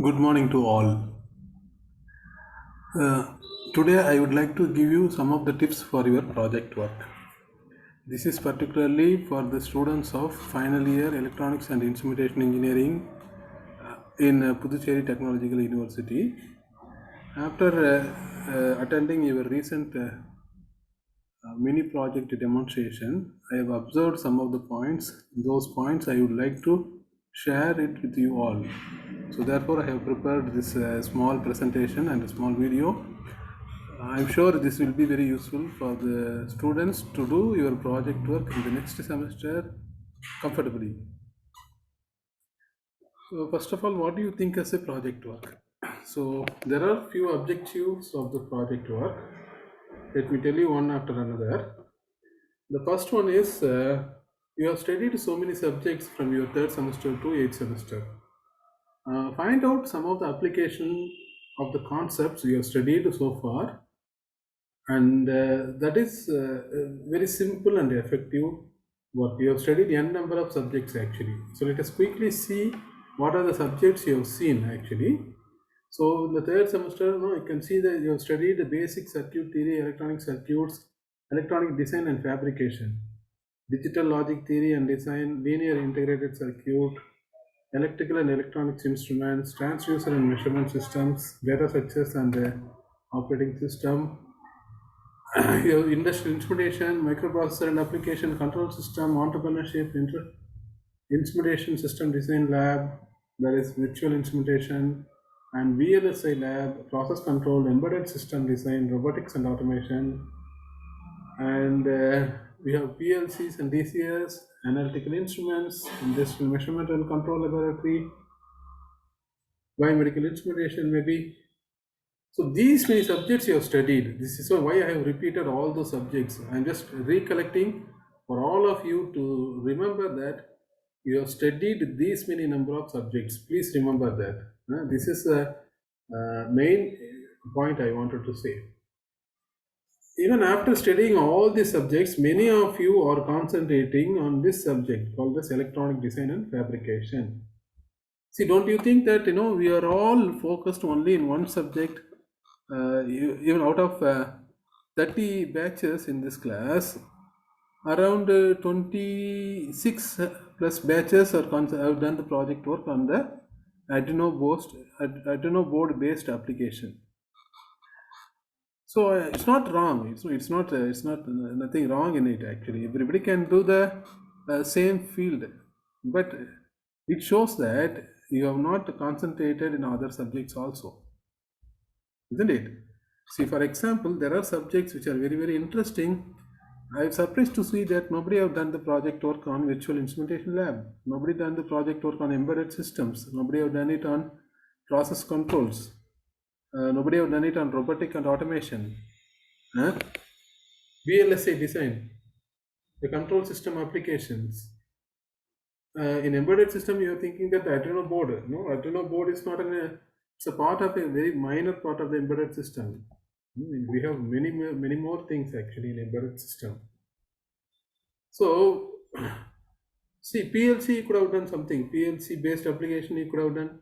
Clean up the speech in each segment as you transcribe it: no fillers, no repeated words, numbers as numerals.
Good morning to all. Uh, Today I would like to give you some of the tips for your project work. This is particularly for the students of final year Electronics and Instrumentation Engineering in Puducherry Technological University. After attending your recent mini project demonstration, I have observed some of the points. Those points I would like to share it with you all. So therefore I have prepared this small presentation and a small video. I'm sure this will be very useful for the students to do your project work in the next semester comfortably. So first of all, what do you think as a project work? So there are few objectives of the project work. Let me tell you one after another. The first one is you have studied so many subjects from your third semester to eighth semester. Find out some of the application of the concepts you have studied so far, and that is very simple and effective work. You have studied n number of subjects actually. So let us quickly see what are the subjects you have seen actually. So in the third semester, no, you can see that you have studied the basic circuit theory, electronic circuits, electronic design and fabrication, digital logic theory and design, linear integrated circuit, electrical and electronics instruments, transducer and measurement systems, data structures and operating system, your industrial instrumentation, microprocessor and application control system, entrepreneurship, instrumentation system design lab, that is virtual instrumentation, and VLSI lab, process control, embedded system design, robotics and automation, and we have PLCs and DCS, analytical instruments, industrial measurement and control laboratory, biomedical instrumentation maybe. So these many subjects you have studied. This is why I have repeated all those subjects. I am just recollecting for all of you to remember that you have studied these many number of subjects. Please remember that. This is a main point I wanted to say. Even after studying all these subjects, many of you are concentrating on this subject called as electronic design and fabrication. See, don't you think that we are all focused only in one subject? Even out of 30 batches in this class, around 26 plus batches have done the project work on the Arduino board based application. So it's not wrong. It's not nothing wrong in it actually. Everybody can do the same field, but it shows that you have not concentrated in other subjects also, isn't it? See, for example, there are subjects which are very very interesting. I'm surprised to see that nobody have done the project work on virtual instrumentation lab. Nobody done the project work on embedded systems. Nobody have done it on process controls. Nobody have done it on robotic and automation. Huh? VLSI design, the control system applications. In embedded system, you are thinking that the Arduino board. No, Arduino board is not it's a part of a very minor part of the embedded system. We have many more things actually in embedded system. So, see, PLC you could have done something. PLC based application you could have done.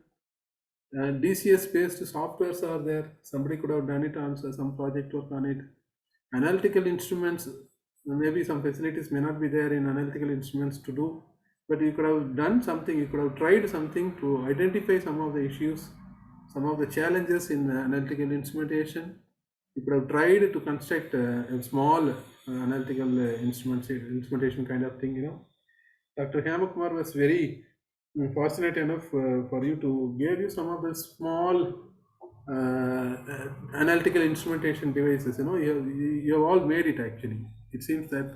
DCS based softwares are there. Somebody could have done it on some project work on it. Analytical instruments, maybe some facilities may not be there in analytical instruments to do, but you could have done something. You could have tried something to identify some of the issues, some of the challenges in analytical instrumentation. You could have tried to construct a small analytical instrumentation kind of thing. Dr. Hemakumar was very fortunate enough for you to give you some of the small analytical instrumentation devices. You have all made it actually. It seems that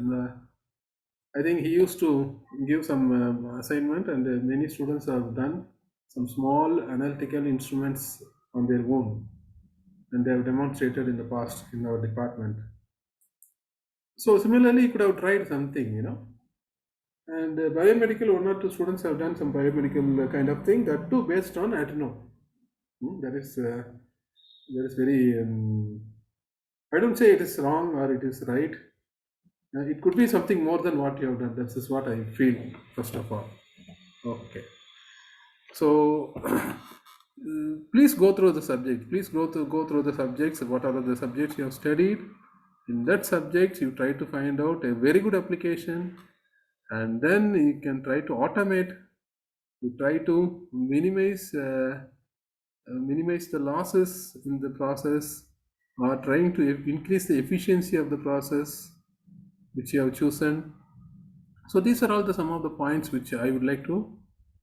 I think he used to give some assignment, and many students have done some small analytical instruments on their own, and they have demonstrated in the past in our department. So similarly, you could have tried something. And biomedical, one or two students have done some biomedical kind of thing, that too based on Arduino. That is very. I don't say it is wrong or it is right. It could be something more than what you have done. This is what I feel, first of all. Okay. So, Please go through the subject. Please go through the subjects. What are the subjects you have studied? In that subject, you try to find out a very good application, and then you can try to automate. You try to minimize the losses in the process, or trying to increase the efficiency of the process which you have chosen. So these are all the some of the points which I would like to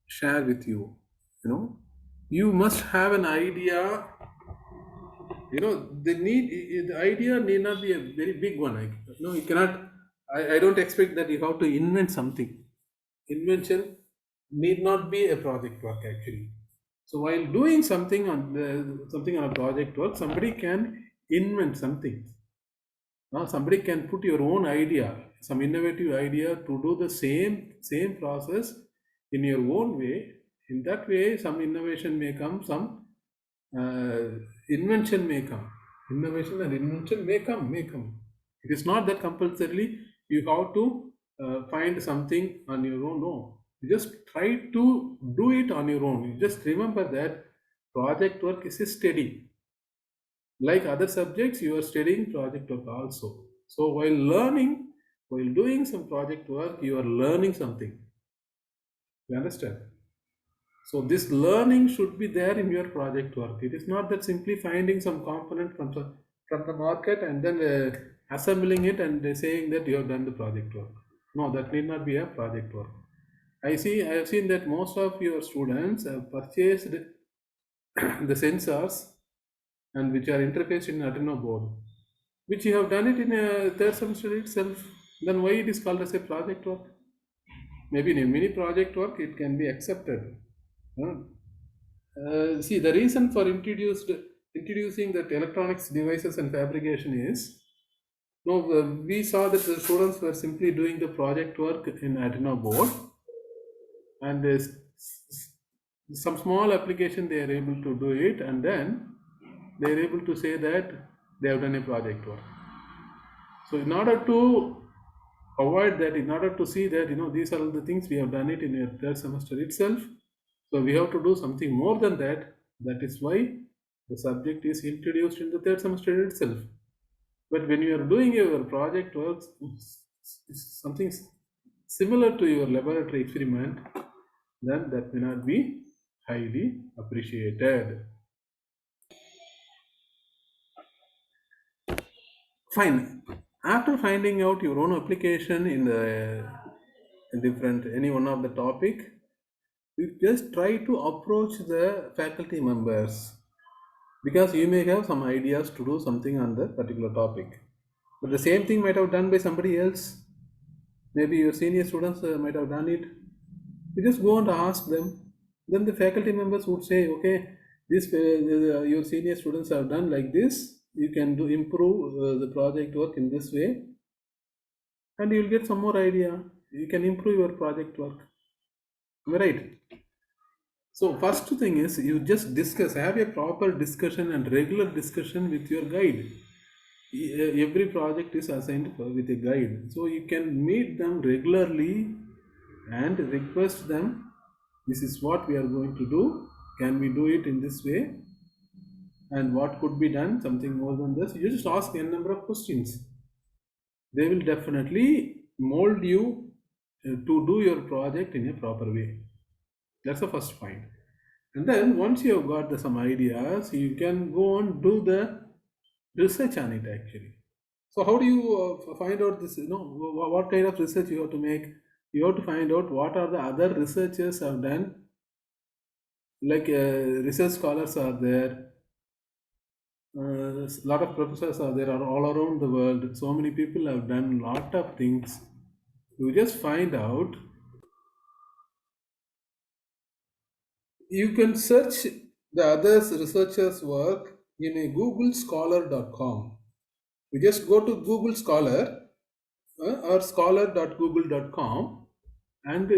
share with you. You know, you must have an idea. The idea need not be a very big one. You cannot. I don't expect that you have to invent something. Invention need not be a project work actually. So while doing something on a project work, somebody can invent something. Now somebody can put your own idea, some innovative idea to do the same process in your own way. In that way, some innovation may come, some uh, invention may come. Innovation and invention may come. It is not that compulsorily you have to find something on your own. No, you just try to do it on your own. You just remember that project work is a study. Like other subjects, you are studying project work also. So while doing some project work, you are learning something. You understand? So this learning should be there in your project work. It is not that simply finding some component from the market and then assembling it and saying that you have done the project work. No, that need not be a project work. I have seen that most of your students have purchased the sensors and which are interfaced in Arduino board, which you have done it in a third semester itself. Then why it is called as a project work? Maybe in a mini project work it can be accepted. Huh? See, the reason for introducing that electronics devices and fabrication is no, we saw that the students were simply doing the project work in Arduino board, and there's some small application they are able to do it, and then they are able to say that they have done a project work. So, in order to avoid that, in order to see that these are all the things we have done it in a third semester itself, so we have to do something more than that. That is why the subject is introduced in the third semester itself. But when you are doing your project works, it's something similar to your laboratory experiment, then that may not be highly appreciated. Fine. After finding out your own application in the different any one of the topic, you just try to approach the faculty members, because you may have some ideas to do something on the particular topic, but the same thing might have done by somebody else. Maybe your senior students might have done it. You just go and ask them. Then the faculty members would say, okay, this your senior students have done like this. You can do improve the project work in this way, and you'll get some more idea. You can improve your project work. Am I right? So first thing is you just discuss, have a proper discussion and regular discussion with your guide. Every project is assigned with a guide, so you can meet them regularly and request them. This is what we are going to do. Can we do it in this way? And what could be done? Something more than this. You just ask a number of questions. They will definitely mold you to do your project in a proper way. That's the first point. And then once you have got some ideas, you can go and do the research on it actually. So how do you find out this? What kind of research you have to make? You have to find out what are the other researchers have done. Like research scholars are there. A lot of professors are there are all around the world. So many people have done lot of things. You just find out. You can search the others researchers' work in a googlescholar.com. You just go to Google Scholar or scholar.google.com and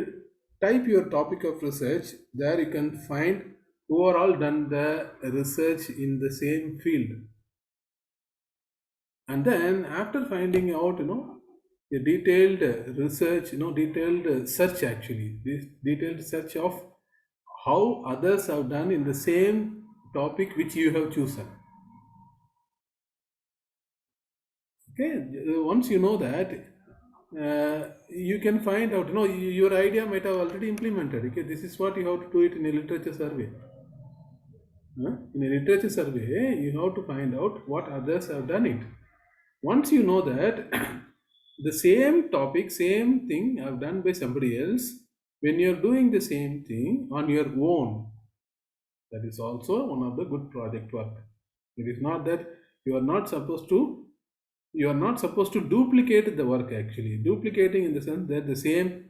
type your topic of research. There you can find who are all done the research in the same field. And then after finding out, a detailed research, detailed search actually, this detailed search of how others have done in the same topic which you have chosen. Okay, once you know that, you can find out, your idea might have already implemented. Okay, this is what you have to do it in a literature survey. In a literature survey, you have to find out what others have done it. Once you know that, the same topic, same thing I've done by somebody else, when you're doing the same thing on your own, that is also one of the good project work. It is not that you are not supposed to you are not supposed to duplicate the work. Actually, duplicating in the sense that the same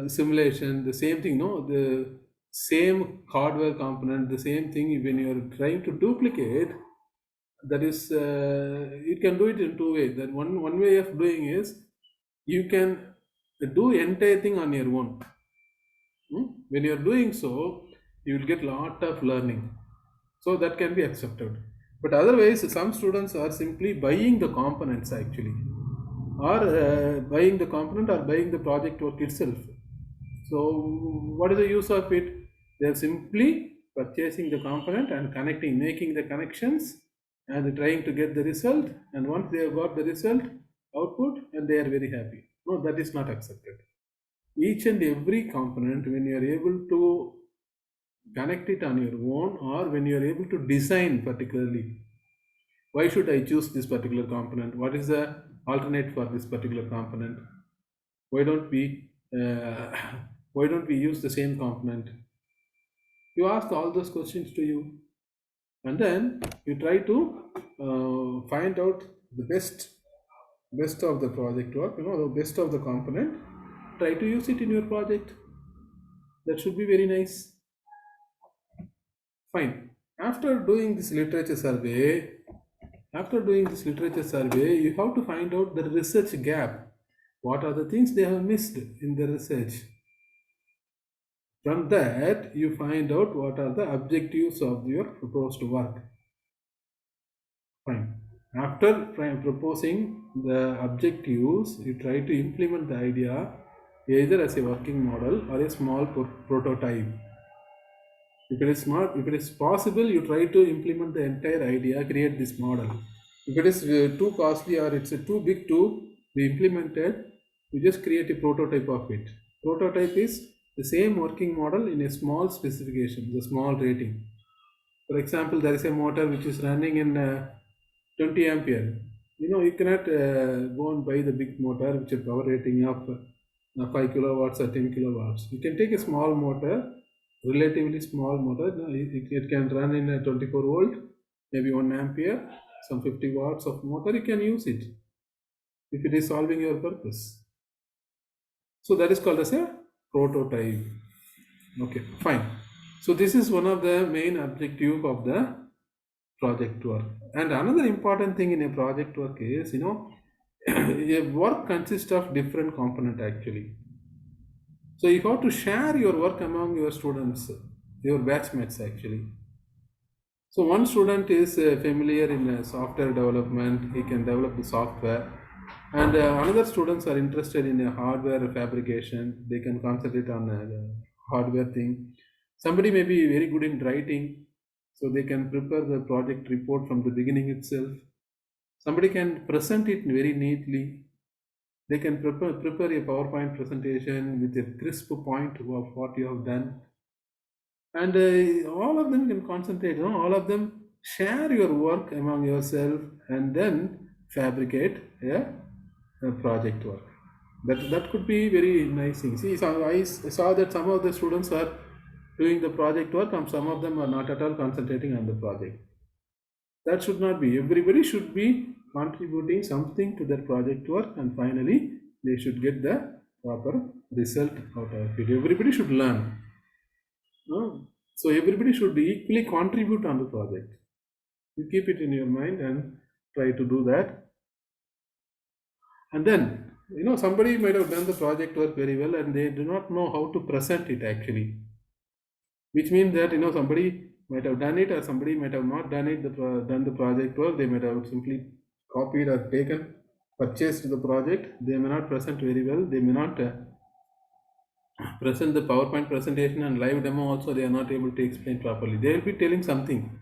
simulation, the same thing, no, the same hardware component, the same thing. When you are trying to duplicate, that is, you can do it in two ways. That one way of doing is you can do entire thing on your own. When you are doing so, you will get lot of learning, so that can be accepted. But otherwise, some students are simply buying the components actually, or buying the component or buying the project work itself. So what is the use of it? They are simply purchasing the component and connecting, making the connections and trying to get the result, and once they have got the result output, and they are very happy. No, that is not accepted. Each and every component, when you are able to connect it on your own, or when you are able to design particularly, why should I choose this particular component, what is the alternate for this particular component, why don't we uh, why don't we use the same component, you ask all those questions to you, and then you try to find out the best of the project work, the best of the component, try to use it in your project. That should be very nice. Fine. After doing this literature survey, you have to find out the research gap. What are the things they have missed in the research? From that, you find out what are the objectives of your proposed work. Fine. After proposing the objectives, you try to implement the idea either as a working model or a small prototype. If it is possible, you try to implement the entire idea, create this model. If it is too costly or it's too big to be implemented, you just create a prototype of it. Prototype is the same working model in a small specification, the small rating. For example, there is a motor which is running in 20 ampere. You cannot go and buy the big motor which a power rating of 5 kilowatts or 10 kilowatts. You can take a small motor, relatively small motor. It can run in a 24 volt, maybe 1 ampere, some 50 watts of motor. You can use it if it is solving your purpose. So that is called as a prototype. Okay, fine. So this is one of the main objective of the project work. And another important thing in a project work is, a work consists of different component actually. So you have to share your work among your students, your batchmates actually. So one student is familiar in software development, he can develop the software, and another students are interested in hardware fabrication, they can concentrate on the hardware thing. Somebody may be very good in writing, so they can prepare the project report from the beginning itself. Somebody can present it very neatly. They can prepare a PowerPoint presentation with a crisp point of what you have done, and all of them can concentrate. All of them share your work among yourself, and then fabricate a project work. That could be very nice thing. See, so I saw that some of the students are doing the project work, and some of them are not at all concentrating on the project. That should not be. Everybody should be contributing something to their project work, and finally they should get the proper result out of it. Everybody should learn. So everybody should equally contribute on the project. You keep it in your mind and try to do that. And then, somebody might have done the project work very well and they do not know how to present it actually. Which means that, somebody might have done it or somebody might have not done it, done the project work. They might have simply copied or taken, purchased the project. They may not present very well. They may not present the PowerPoint presentation and live demo also they are not able to explain properly. They will be telling something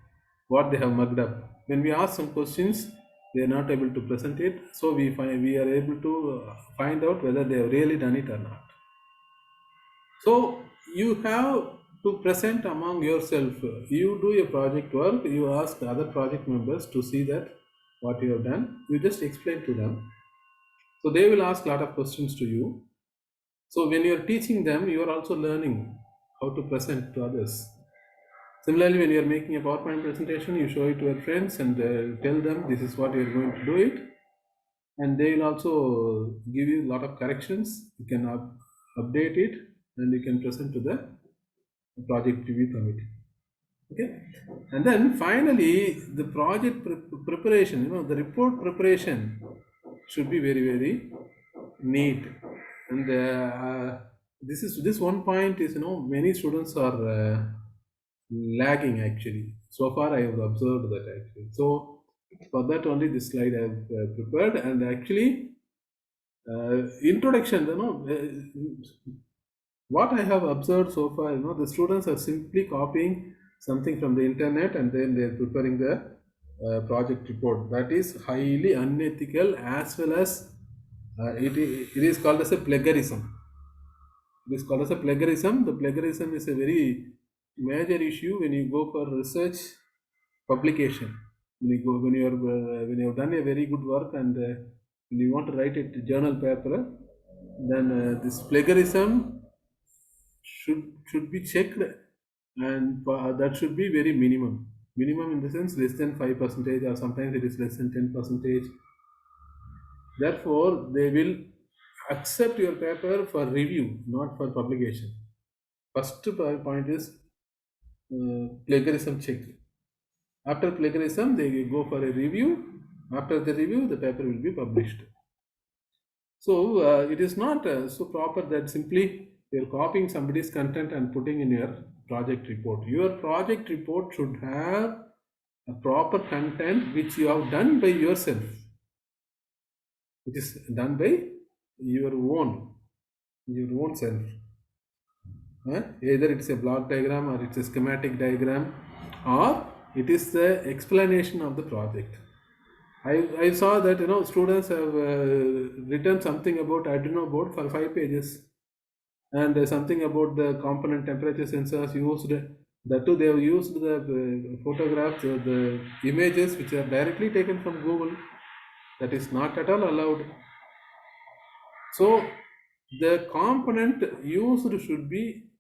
what they have mugged up. When we ask some questions, they are not able to present it. So we are able to find out whether they have really done it or not. So you have to present among yourself. You do a project work. You ask the other project members to see that what you have done. You just explain to them. So they will ask a lot of questions to you. So when you are teaching them, you are also learning how to present to others. Similarly, when you are making a PowerPoint presentation, you show it to your friends and tell them this is what you are going to do it, and they will also give you a lot of corrections. You can update it, and you can present to the project review committee. Okay, and then finally the project preparation. The report preparation should be very very neat, and this one point is many students are lagging actually. So far I have observed that actually. So for that only this slide I have prepared, and actually introduction. What I have observed so far, the students are simply copying something from the internet and then they're preparing the project report. That is highly unethical, as well as it is called as a plagiarism. It is called as a plagiarism. The plagiarism is a very major issue when you go for research publication. When you have done a very good work and when you want to write a journal paper, then this plagiarism should be checked, and that should be very minimum in the sense less than 5%, or sometimes it is less than 10%. Therefore they will accept your paper for review, not for publication. First point is plagiarism check. After plagiarism they will go for a review. After the review the paper will be published. So it is not so proper that simply you're copying somebody's content and putting in your project report. Your project report should have a proper content which you have done by yourself. It is done by your own self. Either it's a block diagram, or it's a schematic diagram, or it is the explanation of the project. I saw that students have written something about Arduino board for 5 pages, and something about the component temperature sensors used. That too, they have used the photographs or the images which are directly taken from Google. That is not at all allowed. So the component used should be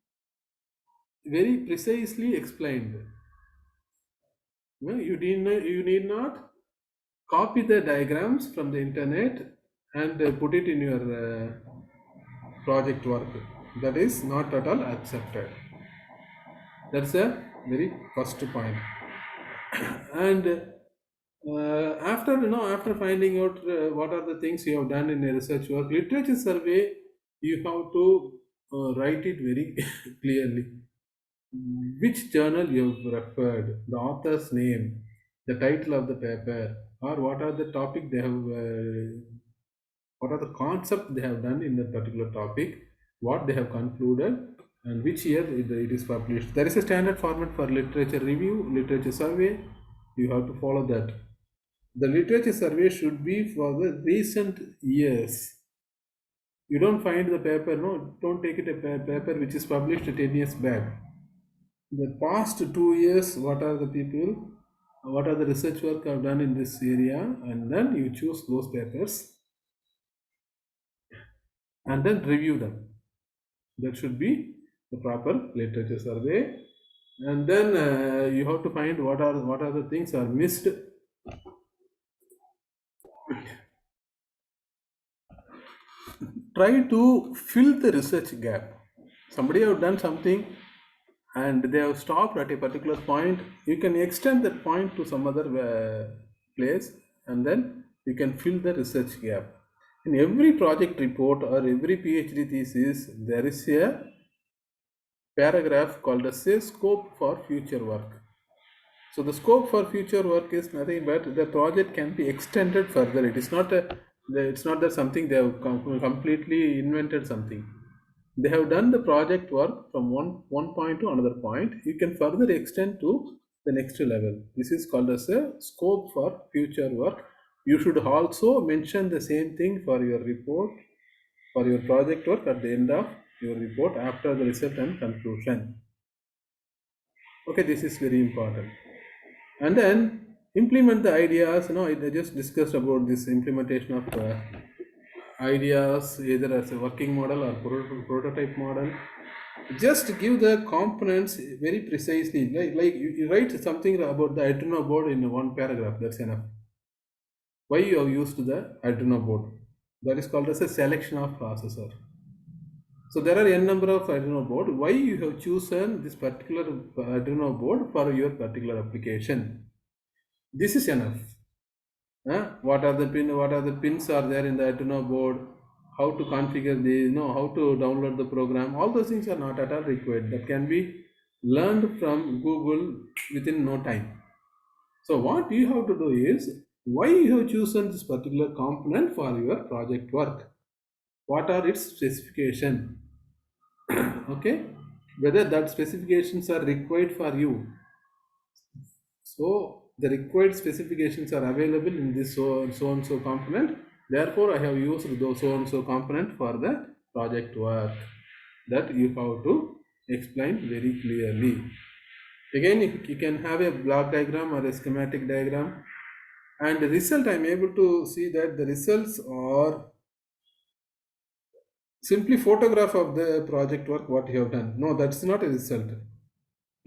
very precisely explained. You need not copy the diagrams from the internet and put it in your project work. That is not at all accepted. That's a very first point. And after finding out what are the things you have done in a research work, literature survey, you have to write it very clearly. Which journal you have referred, the author's name, the title of the paper, or what are the topic they have, what are the concept they have done in that particular topic, what they have concluded, and which year it is published. There is a standard format for literature review, literature survey. You have to follow that. The literature survey should be for the recent years. You don't find the paper, no, don't take it a paper which is published 10 years back. The past 2 years, what are the people, what are the research work I've done in this area, and then you choose those papers and then review them. That should be the proper literature survey. And then you have to find what are the things are missed. Try to fill the research gap. Somebody have done something and they have stopped at a particular point. You can extend that point to some other place, and then you can fill the research gap. In every project report or every PhD thesis, there is a paragraph called as a scope for future work. So the scope for future work is nothing but the project can be extended further. It's not that something they have completely invented something. they have done the project work from one point to another point. You can further extend to the next level. This is called as a scope for future work. You should also mention the same thing for your report, for your project work at the end of your report after the result and conclusion. Okay, this is very important. And then implement the ideas. I just discussed about this implementation of ideas either as a working model or prototype model. Just give the components very precisely, like you write something about the Arduino board in one paragraph. That's enough. Why you have used the Arduino board? That is called as a selection of processor. So there are n number of Arduino board. Why you have chosen this particular Arduino board for your particular application? This is enough. What are the pins are there in the Arduino board? How to configure the, how to download the program? All those things are not at all required. That can be learned from Google within no time. So what you have to do is, why you have chosen this particular component for your project work? What are its specification? Okay, whether that specifications are required for you. So the required specifications are available in this so and so component. Therefore, I have used those so and so component for the project work. That you have to explain very clearly. Again, you can have a block diagram or a schematic diagram, and the result, I am able to see that the results are simply photograph of the project work what you have done. No, that's not a result.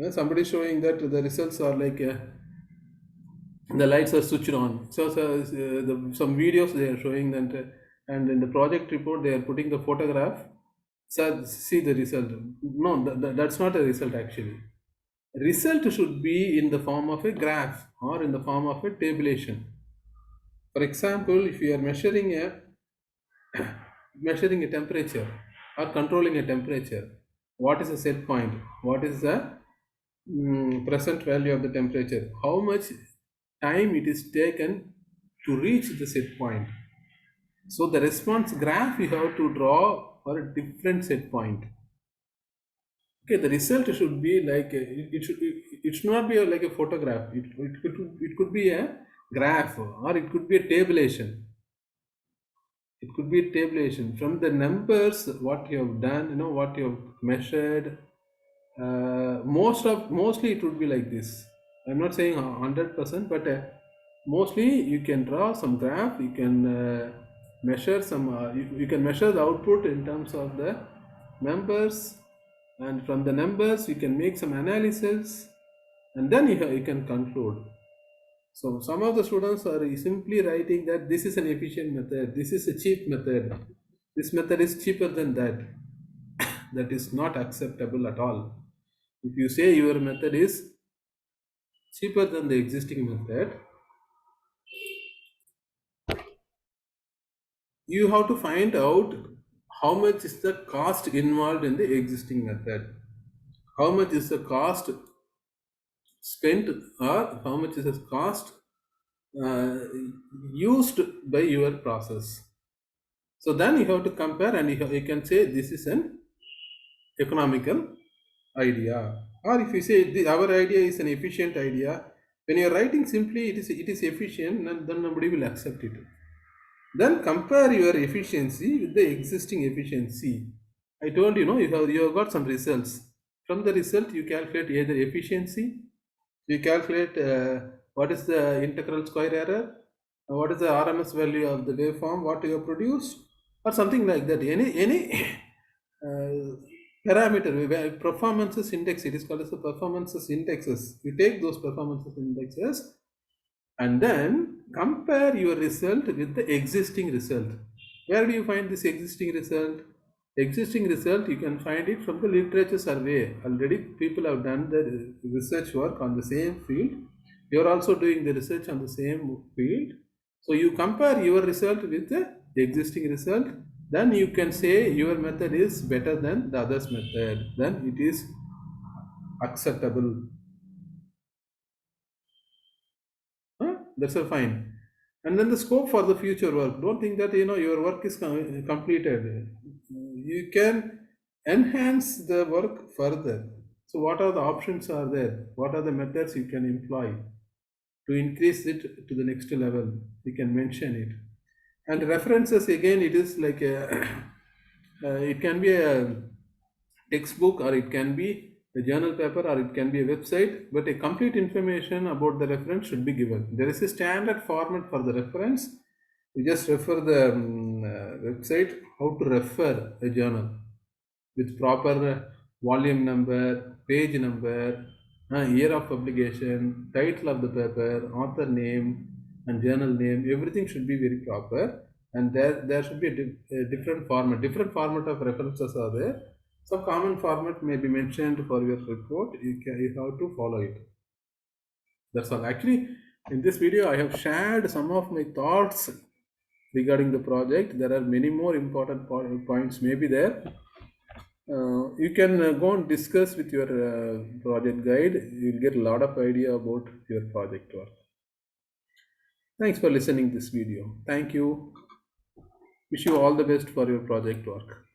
Somebody showing that the results are like the lights are switched on. Some videos they are showing that, and in the project report they are putting the photograph. So see the result. No, that's not a result actually. Result should be in the form of a graph or in the form of a tabulation. For example, if you are measuring a temperature or controlling a temperature, what is the set point? What is the present value of the temperature? How much time it is taken to reach the set point? So the response graph you have to draw for a different set point. Okay, the result should be like it should not be like a photograph. It could be a graph, or it could be a tabulation. It could be a tabulation from the numbers what you have done, what you have measured. Mostly it would be like this. I'm not saying 100%, but mostly you can draw some graph. You can measure some. You can measure the output in terms of the numbers, and from the numbers you can make some analysis, and then you can conclude. So some of the students are simply writing that this is an efficient method, this is a cheap method, this method is cheaper than that. That is not acceptable at all. If you say your method is cheaper than the existing method, you have to find out how much is the cost involved in the existing method, how much is the cost spent, or how much is the cost uh, used by your process. So then you have to compare, and you can say this is an economical idea, or if you say our idea is an efficient idea. When you are writing simply it is efficient, and then nobody will accept it. Then compare your efficiency with the existing efficiency. I told you have got some results. From the result you calculate either efficiency, you calculate what is the integral square error, what is the RMS value of the waveform what you have produced, or something like that. Any parameter, performances index, it is called as the performances indexes. You take those performances indexes and then compare your result with the existing result. Where do you find this existing result? Existing result, you can find it from the literature survey. Already people have done the research work on the same field. You are also doing the research on the same field. So you compare your result with the existing result. Then you can say your method is better than the other's method. Then it is acceptable. That's a fine. And then the scope for the future work. Don't think that your work is completed. You can enhance the work further. So what are the options are there? What are the methods you can employ to increase it to the next level? You can mention it. And references again, it is like a, it can be a textbook or it can be a journal paper or it can be a website, but a complete information about the reference should be given. There is a standard format for the reference. You just refer the website how to refer a journal with proper volume number, page number, year of publication, title of the paper, author name, and journal name. Everything should be very proper, and there should be a different format. Different format of references are there. Some common format may be mentioned for your report. You have to follow it. That's all. Actually, in this video, I have shared some of my thoughts regarding the project. There are many more important points maybe there. You can go and discuss with your project guide. You'll get a lot of idea about your project work. Thanks for listening this video. Thank you. Wish you all the best for your project work.